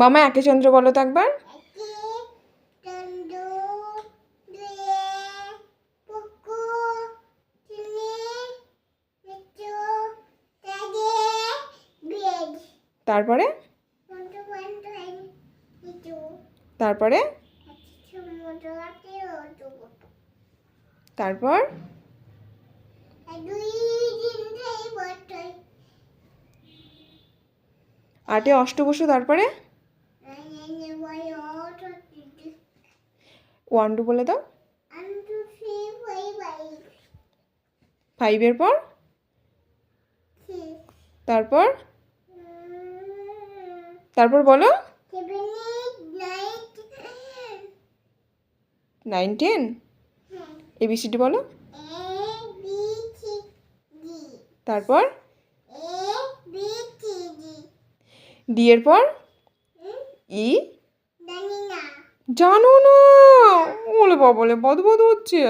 মামা একে চন্দ্র বলো তো একবার। তারপরে তারপরে তারপর আটে অষ্ট বসু, তারপরে 1 2 বলে দাও। 5 পর তারপর তারপর বলো 9 10 ABCD বলো। তারপর ডি এর পর ই, জানো না? ওলে বাবা, বলে বদ বদ হচ্ছে।